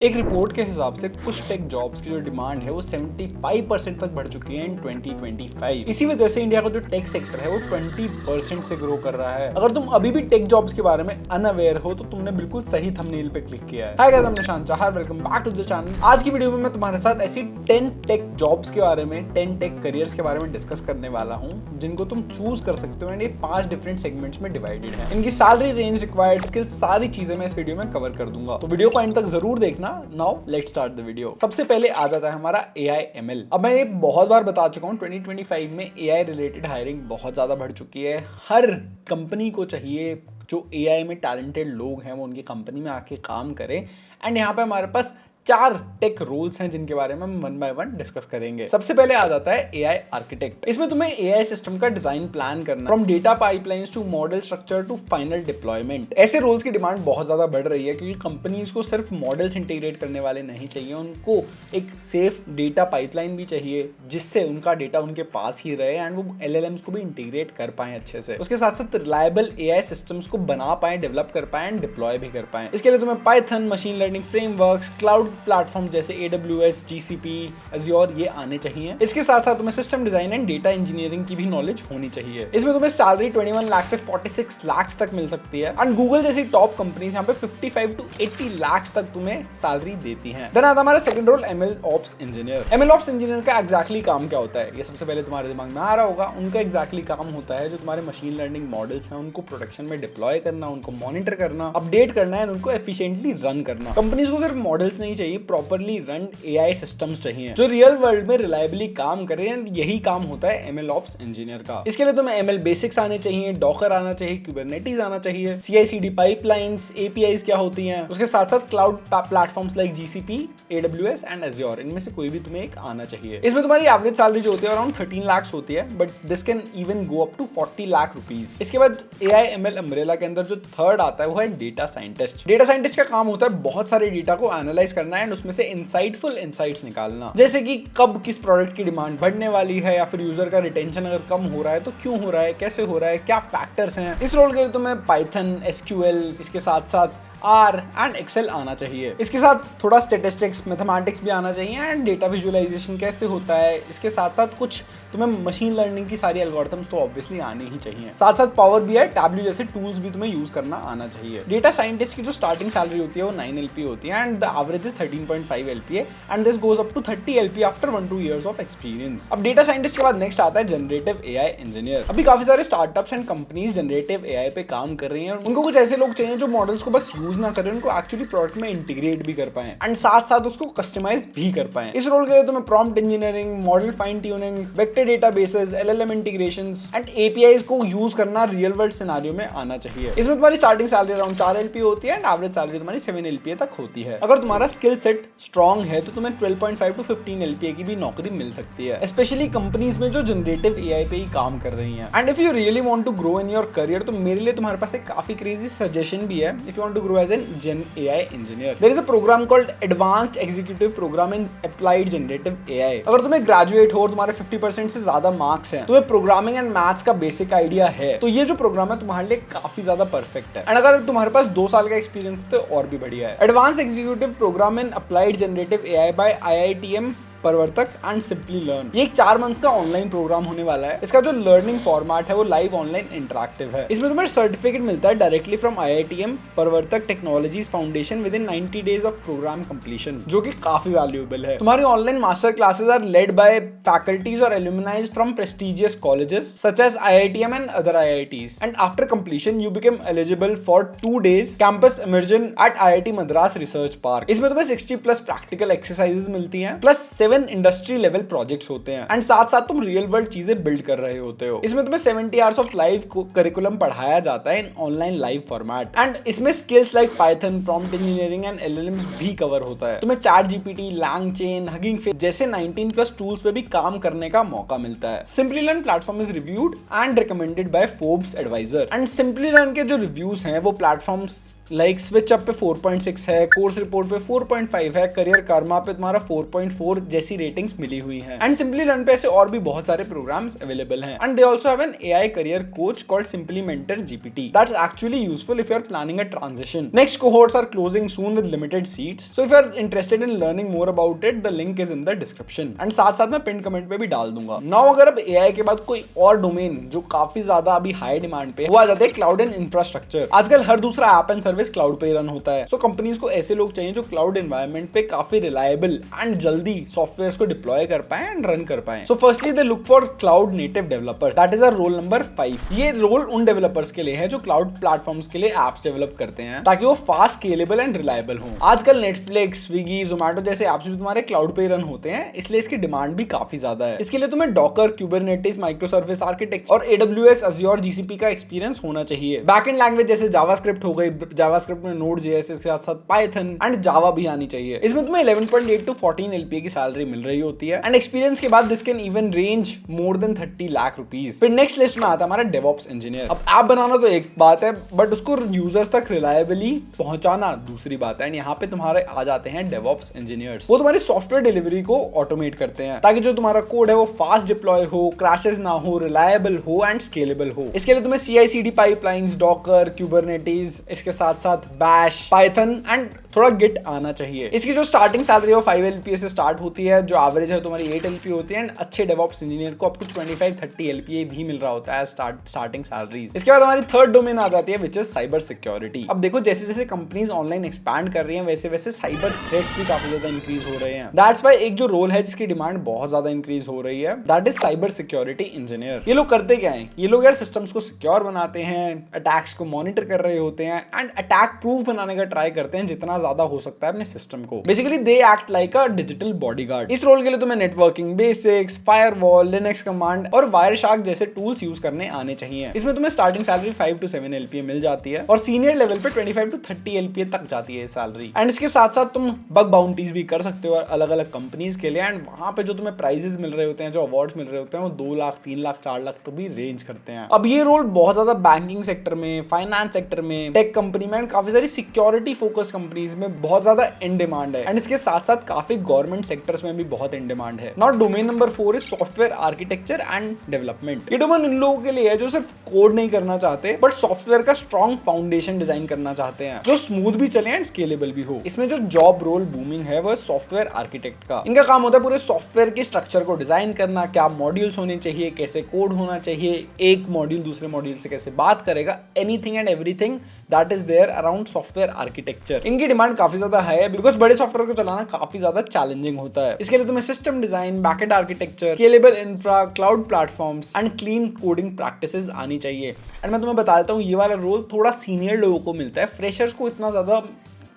एक रिपोर्ट के हिसाब से कुछ टेक जॉब्स की जो डिमांड है वो 75% तक बढ़ चुकी है इन 2025। इसी वजह से इंडिया का जो टेक सेक्टर है वो 20% से ग्रो कर रहा है। अगर तुम अभी भी टेक जॉब्स के बारे में अनअवेयर हो तो तुमने बिल्कुल सही थंबनेल पे क्लिक किया है। हाय गाइस, मैं Nishan Chahar, welcome back to the channel. आज की वीडियो में मैं तुम्हारे साथ ऐसी 10 टेक जॉब्स के बारे में, 10 टेक करियर्स के बारे में डिस्कस करने वाला हूँ जिनको तुम चूज कर सकते हो। एंड ये 5 डिफरेंट सेगमेंट्स में डिवाइडेड है। इनकी सैलरी रेंज, रिक्वायर्ड स्किल्स, सारी चीजें मैं इस वीडियो में कवर कर दूंगा, तो वीडियो को एंड तक जरूर देखना। Now let's start the video. सबसे पहले आ जाता है हमारा AI ML। अब मैं ये बहुत बार बता चुका हूँ, 2025 में AI रिलेटेड हायरिंग बहुत ज्यादा बढ़ चुकी है। हर कंपनी को चाहिए जो AI में टैलेंटेड लोग हैं वो उनकी कंपनी में आके काम करें। एंड यहाँ पे हमारे पास 4 टेक रोल्स हैं जिनके बारे में हम वन बाय वन डिस्कस करेंगे। सबसे पहले आ जाता है AI आर्किटेक्ट। इसमें तुम्हें AI सिस्टम का डिजाइन प्लान करना, from data pipelines to model structure to final deployment. ऐसे रोल्स की डिमांड बहुत ज्यादा बढ़ रही है क्योंकि कंपनीज को सिर्फ मॉडल्स इंटीग्रेट करने वाले नहीं चाहिए, उनको एक सेफ डेटा पाइपलाइन भी चाहिए जिससे उनका डेटा उनके पास ही रहे एंड वो LLMs को भी इंटीग्रेट कर पाए अच्छे से। उसके साथ साथ रिलायबल AI सिस्टम्स को बना पाए, डेवलप कर पाए एंड डिप्लॉय भी कर पाए। इसके लिए तुम्हें Python, machine learning frameworks, cloud platform जैसे AWS, GCP, Azure ये आने चाहिए। इसके साथ साथ तुम्हें system design and data engineering की भी नॉलेज होनी चाहिए। इसमें तुम्हें सैलरी 21 लाख से 46 लाख तक मिल सकती है। एंड गूगल जैसी टॉप कंपनीज यहाँ पे 55 to 80 लाख तक तुम्हें सैलरी देती हैं। देन आता हमारा second role ML ops engineer. ML ops engineer का एग्जैक्टली काम क्या होता है, ये सबसे पहले तुम्हारे दिमाग में आ रहा होगा। उनका एग्जैक्टली काम होता है जो तुम्हारे मशीन लर्निंग मॉडल्स हैं उनको प्रोडक्शन में डिप्लॉय करना, उनको मॉनिटर करना, अपडेट करना है, उनको एफिशिएंटली रन करना। कंपनीज को सिर्फ मॉडल्स नहीं चाहिए, प्रॉपर्ली रन AI सिस्टम्स चाहिए जो रियल वर्ल्ड में रिलायबली काम करें। एंड यही काम होता है ML ऑप्स इंजीनियर का। इसके लिए तुम्हें ML बेसिक्स आने चाहिए, डॉकर आना चाहिए, कुबरनेटिस आना चाहिए, CI/CD पाइपलाइंस, APIs क्या होती हैं, उसके साथ साथ cloud platforms like GCP, AWS and Azure, इनमें से कोई भी तुम्हें एक आना चाहिए। इसमें तुम्हारी एवरेज सैलरी जो होती है अराउंड 13 लाख होती है, but this can even go up to 40 lakh rupees. इसके बाद AI ML अम्ब्रेला के अंदर जो थर्ड आता है वो है डेटा साइंटिस्ट। डेटा साइंटिस्ट का काम होता है बहुत सारे डेटा को एनालाइज करना एंड उसमें से इंसाइटफुल इनसाइट्स निकालना, जैसे कि कब किस प्रोडक्ट की डिमांड बढ़ने वाली है या फिर यूजर का रिटेंशन अगर कम हो रहा है तो क्यों हो रहा है, कैसे हो रहा है, क्या फैक्टर्स हैं। इस रोल के लिए तुम्हें पाइथन, SQL, इसके साथ साथ R एंड Excel आना चाहिए। इसके साथ थोड़ा स्टेटिस्टिक्स, मैथमेटिक्स भी आना चाहिए एंड डेटा विजुअलाइजेशन कैसे होता है। इसके साथ साथ कुछ तुम्हें मशीन लर्निंग की सारी एल्गोरिथम्स तो ऑब्वियसली आनी ही चाहिए। साथ साथ पावर BI, टैब्ल्यू जैसे टूल्स भी तुम्हें यूज करना आना चाहिए। डेटा साइंटिस्ट की जो स्टार्टिंग सैलरी होती है वो 9 LP होती है and the average is 13.5 LPA and this goes up to 30 LPA after 1-2 years of experience. अब डेटा साइंटिस्ट के बाद नेक्स्ट आता है जनरेटिव AI इंजीनियर। अभी काफी सारे startups and companies generative AI पे काम कर रही हैं। उनको कुछ ऐसे लोग चाहिए जो मॉडल्स को बस यूज ना करें, उनको एक्चुअली प्रोडक्ट में इंटीग्रेट भी कर पाएं एंड साथ साथ उसको कस्टमाइज भी कर पाएं। इस रोल के लिए तुम्हें prompt engineering, model fine tuning, vector databases, LLM integrations and APIs को यूज करना रियल वर्ल्ड सिनेरियो में आना चाहिए। इसमें तुम्हारी स्टार्टिंग सैलरी अराउंड 4 LPA होती है एंड एवरेज सैलरी तुम्हारी 7 LPA तक होती है। अगर तुम्हारा स्किल सेट स्ट्रॉन्ग है तो तुम्हें 12.5 to 15 LPA की भी नौकरी मिल सकती है, स्पेशली कंपनीज में जो जनरेटिव AI पे ही काम कर रही हैं। And if you really want to grow in your career तो मेरे लिए तुम्हारे पास एक काफी क्रेजी सजेशन भी है। If you want to grow as an Gen AI engineer, there is a program called Advanced Executive Program in Applied Generative AI। अगर तुम्हें ग्रेजुएट हो और तुम्हारे 50% से ज्यादा मार्क्स हैं, तुम्हें प्रोग्रामिंग एंड मैथ्स का बेसिक आइडिया है, तो ये जो प्रोग्राम है तुम्हारे लिए काफी ज्यादा परफेक्ट है। एंड अगर तुम्हारे पास 2 साल का एक्सपीरियंस तो और भी बढ़िया है। Advance executive program in applied generative AI by IITM Pravartak and simply learn. ये एक 4 मंथ्स का ऑनलाइन प्रोग्राम होने वाला है। इसका जो लर्निंग फॉर्मेट है वो लाइव ऑनलाइन इंटरैक्टिव है। इसमें तुम्हें सर्टिफिकेट मिलता है directly from IITM Pravartak technologies foundation within 90 days of program completion, जो कि काफी वैल्यूएबल है। तुम्हारी online master classes are led by faculties और alumni from prestigious colleges such as IITM and other IITs and after completion you become eligible for 2 days campus immersion at IIT Madras research park. इसमें तुम्हें 60+ practical exercises मिलती हैं plus 7 industry level projects होते हैं and साथ साथ तुम real world चीजें बिल्ड कर रहे होते हो। इसमें तुम्हें 70 आवर्स ऑफ लाइव करिकुलम पढ़ाया जाता है इन ऑनलाइन लाइव फॉर्मेट एंड इसमें skills like Python, prompt engineering and LLMs भी कवर होता है। तुम्हें ChatGPT, LangChain, Hugging Face जैसे 19+ टूल्स पे भी काम करने का मौका मिलता है। Simply learn platform is reviewed and recommended by Forbes advisor and simply learn के जो रिव्यूज हैं वो प्लेटफॉर्म्स लाइक स्विच अप पे 4.6 है, कोर्स रिपोर्ट पे 4.5 है, करियर कर्मा पे तुम्हारा 4.4 जैसी रेटिंग्स मिली हुई है। एंड सिंपली लर्न पे ऐसे और भी बहुत सारे प्रोग्राम्स अवेलेबल हैं। And they also have an AI career coach called simply mentor GPT that's actually useful if you are planning a transition. Next cohorts are closing soon with limited seats, so if you are interested in learning more about it the link is in the description. And साथ साथ मैं pin comment पे भी डाल दूंगा। Now अगर अब AI के बाद कोई और डोमेन जो काफी ज्यादा अभी हाई डिमांड पे, वो आ जाते हैं क्लाउड एंड इंफ्रास्ट्रक्चर। आजकल हर दूसरा ऐप एंड सर्विस क्लाउड पे रन होता है। सो कंपनीज को ऐसे लोग चाहिए जो क्लाउड एनवायरनमेंट पे काफी रिलायबल एंड जल्दी सॉफ्टवेयर्स को डिप्लॉय कर पाए एंड रन कर पाए। So firstly they look for cloud native developers, that is our role number 5। ये रोल उन डेवलपर्स के लिए है जो क्लाउड प्लेटफॉर्म्स के लिए एप्स डेवलप करते हैं ताकि वो फास्ट, स्केलेबल एंड रिलायबल हो। आजकल नेटफ्लिक्स, स्विगी, जोमैटो जैसे एप्स भी तुम्हारे क्लाउड पे रन होते हैं, इसलिए इसकी डिमांड भी काफी ज्यादा है। इसके लिए तुम्हें Docker, Kubernetes, micro service architecture और AWS, Azure, GCP का एक्सपीरियंस होना चाहिए। बैकएंड लैंग्वेज जैसे जावास्क्रिप्ट हो गई, जावास्क्रिप्ट में Node.js के साथ साथ पाइथन एंड जावा भी आनी चाहिए। इसमें तुम्हें 11.8 to 14 LPA की सैलरी मिल रही होती है। एंड एक्सपीरियंस के बाद this can even range more than 30 lakh rupees. फिर नेक्स्ट लिस्ट में आता है हमारा डेवऑप्स इंजीनियर। अब ऐप बनाना तो एक बात है, बट उसको यूजर्स तक रिलायबली पहुंचाना दूसरी बात है। एंड यहाँ पे तुम्हारे आ जाते हैं डेवऑप्स इंजीनियर्स। वो तुम्हारी सॉफ्टवेयर डिलीवरी को ऑटोमेट करते हैं ताकि जो तुम्हारा कोड है वो फास्ट डिप्लॉय हो, क्रैशेस ना हो, रिलायबल हो एंड स्केलेबल हो। इसके लिए तुम्हें CI/CD पाइपलाइंस, डॉकर, कुबरनेटिस, इसके साथ साथ बैश, पाइथन एंड थोड़ा गिट आना चाहिए। इसकी जो स्टार्टिंग सैलरी है 5 LPA से स्टार्ट होती है, जो एवरेज है तुम्हारी 8 LPA होती है। एंड अच्छे डेवऑप्स इंजीनियर को अप टू 25-30 LPA भी मिल रहा होता है स्टार्टिंग सैलरीज। इसके बाद हमारी थर्ड डोमेन आ जाती है विच इज साइबर सिक्योरिटी। अब देखो जैसे जैसे कंपनीज ऑनलाइन एक्सपैंड कर रही हैं वैसे वैसे साइबर थ्रेट्स भी काफी ज्यादा इंक्रीज हो रहे हैं। दैट्स व्हाई एक जो रोल है जिसकी डिमांड बहुत ज्यादा इंक्रीज हो रही है, that is cyber security engineer. ये लोग करते क्या है? ये लोग यार सिस्टम्स को सिक्योर बनाते हैं, अटैक्स को मॉनिटर कर रहे होते हैं एंड अटैक प्रूफ बनाने का ट्राई करते हैं जितना ज्यादा हो सकता है अपने सिस्टम को। Basically they act like a digital bodyguard. इस रोल के लिए तुम्हें networking basics, firewall, Linux command और वायरशार्क जैसे टूल्स यूज करने आने चाहिए। इसमें तुम्हें स्टार्टिंग सैलरी 5 to 7 LPA मिल जाती है और सीनियर लेवल पे 25 to 30 LPA तक जाती है सैलरी। एंड इसके साथ साथ तुम बग बाउंटीज भी कर सकते हो अलग अलग कंपनीज के लिए। एंड वहां पे जो तुम्हें प्राइजेस मिल रहे होते हैं, जो अवार्ड्स मिल रहे होते हैं, वो 2 लाख, 3 लाख, 4 लाख तो भी रेंज करते हैं। अब ये रोल बहुत ज्यादा बैंकिंग सेक्टर में, फाइनेंस सेक्टर में, टेक कंपनी में, काफी सारी सिक्योरिटी फोकस्ड कंपनीज में बहुत ज्यादा इन डिमांड है। एंड इसके साथ साथ काफी गवर्नमेंट सेक्टर्स में भी बहुत इन डिमांड है। Not domain number 4 is software architecture and development. ये डोमेन इन लोगों के लिए है जो सिर्फ कोड नहीं करना चाहते बट सॉफ्टवेयर का स्ट्रॉन्ग फाउंडेशन डिजाइन करना चाहते हैं जो स्मूथ भी चले एंड स्केलेबल भी हो। इसमें जो जॉब रोल बूमिंग है वो सॉफ्टवेयर आर्किटेक्ट का। इनका काम होता है पूरे सॉफ्टवेयर के स्ट्रक्चर को डिजाइन करना, क्या मॉड्यूल्स होने चाहिए, कैसे कोड होना चाहिए, एक मॉड्यूल दूसरे मॉड्यूल से कैसे बात करेगा, anything and everything that is there around software architecture. इनकी डिमांड काफी ज्यादा है बिकॉज बड़े सॉफ्टवेयर को चलाना काफी ज्यादा चैलेंजिंग होता है। इसके लिए तुम्हें system design, backend architecture, scalable infra, cloud platforms and clean coding practices आनी चाहिए। एंड मैं तुम्हें बता देता हूँ ये वाला रोल थोड़ा सीनियर लोगों को मिलता है, फ्रेशर्स को इतना ज्यादा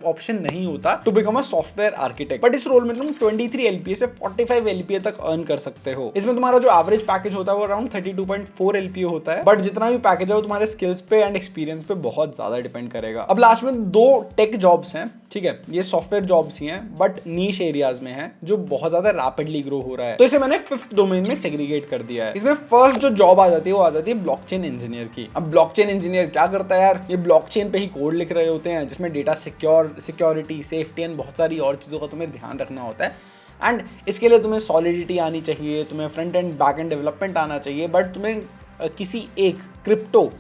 ऑप्शन नहीं होता to become a software architect. But इस रोल में तुम 23 LPA से 45 LPA तक अर्न कर सकते हो। इसमें तुम्हारा जो एवरेज पैकेज होता है वो अराउंड 32.4 LPA होता है। बट जितना भी पैकेज है वो तुम्हारे स्किल्स पे एंड एक्सपीरियंस पे बहुत ज्यादा डिपेंड करेगा। अब लास्ट में 2 टेक जॉब्स हैं, ठीक है, ये सॉफ्टवेयर जॉब्स ही हैं बट नीश एरियाज में हैं जो बहुत ज्यादा रैपिडली ग्रो हो रहा है। तो इसे मैंने 5th डोमेन में सेग्रीगेट कर दिया है। इसमें फर्स्ट जो जॉब आ जाती है वो आ जाती है ब्लॉकचेन इंजीनियर की। अब ब्लॉकचेन इंजीनियर क्या करता है यार? ये ब्लॉकचेन पे ही कोड लिख रहे होते हैं जिसमें डेटा सिक्योरिटी, सेफ्टी एंड बहुत सारी और चीज़ों का तुम्हें ध्यान रखना होता है। एंड इसके लिए तुम्हें सॉलिडिटी आनी चाहिए, तुम्हें front end back and development आना चाहिए, बट तुम्हें किसी एक क्रिप्टो,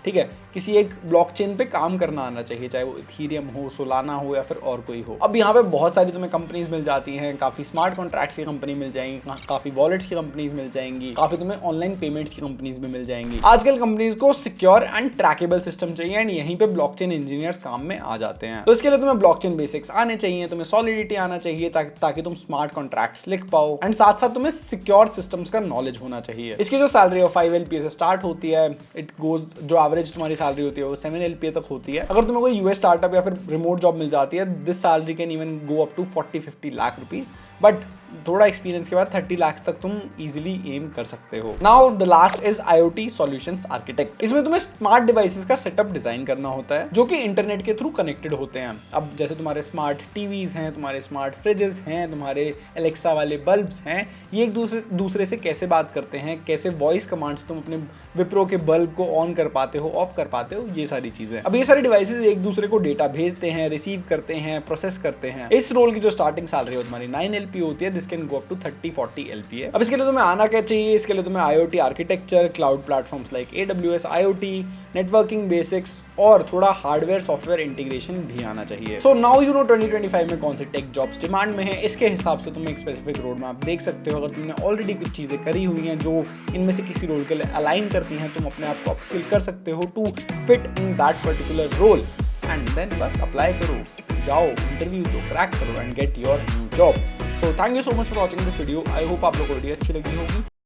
ठीक है, किसी एक ब्लॉकचेन पे काम करना आना चाहिए, चाहे वो इथीरियम हो, सोलाना हो या फिर और कोई हो। अब यहाँ पे बहुत सारी तुम्हें कंपनीज मिल जाती हैं, काफी स्मार्ट कॉन्ट्रैक्ट्स की कंपनी मिल जाएंगी, काफी वॉलेट्स की कंपनीज मिल जाएंगी, काफी तुम्हें ऑनलाइन पेमेंट्स की कंपनीज भी मिल जाएंगी। आजकल कंपनीज को सिक्योर एंड ट्रैकेबल सिस्टम चाहिए एंड यहीं पे ब्लॉकचेन इंजीनियर्स काम में आ जाते हैं। तो इसके लिए तुम्हें ब्लॉकचेन बेसिक्स आने चाहिए, तुम्हें सॉलिडिटी आना चाहिए ताकि तुम स्मार्ट कॉन्ट्रैक्ट्स लिख पाओ एंड साथ साथ तुम्हें सिक्योर सिस्टम्स का नॉलेज होना चाहिए। इसकी जो सैलरी है 5 LPA से स्टार्ट होती है। इट गोज, जो एवरेज तुम्हारी सैलरी होती है वो 7 LPA तक होती है। अगर तुम्हें कोई US स्टार्टअप या फिर रिमोट जॉब मिल जाती है, this salary can even go up to 40-50 lakh rupees. But थोड़ा एक्सपीरियंस के बाद 30 लाख तक तुम इजीली एम कर सकते हो। Now the last is IoT solutions architect. इसमें तुम्हें स्मार्ट डिवाइसेस का सेटअप डिजाइन करना होता है जो कि इंटरनेट के थ्रू कनेक्टेड होते हैं। अब जैसे तुम्हारे स्मार्ट टीवीज हैं, तुम्हारे स्मार्ट फ्रिजेस हैं, तुम्हारे एलेक्सा वाले बल्ब्स हैं, ये एक दूसरे से कैसे बात करते हैं, कैसे वॉइस कमांड से तुम अपने विप्रो के बल्ब को ऑन कर पाते हो, ऑफ कर पाते हो, ये सारी चीजें। अब ये सारी डिवाइसेस एक दूसरे को डेटा भेजते हैं, रिसीव करते हैं, प्रोसेस करते हैं। इस रोल की जो स्टार्टिंग सैलरी हो तुम्हारी 9 LP होती है, this can go up to 30-40 LP है। अब इसके लिए तुम्हें आना क्या चाहिए? इसके लिए तुम्हें IoT architecture, cloud platforms like AWS, IoT, networking basics और थोड़ा हार्डवेयर सॉफ्टवेयर इंटीग्रेशन भी आना चाहिए। सो नाउ यू नो 2025 में कौन से टेक जॉब्स डिमांड में है। इसके हिसाब से तुम एक स्पेसिफिक रोड मैप देख सकते हो। अगर तुमने ऑलरेडी कुछ चीजें करी हुई हैं जो इनमें से किसी रोल के लिए अलाइन करती हैं, तुम अपने आप को अपस्किल कर सकते हो to fit in that particular role and then बस अप्लाई करो, जाओ इंटरव्यू दो, क्रैक करो and get your new job. So thank you so much for watching this video. I hope आप लोगों को वीडियो अच्छी लगी होगी।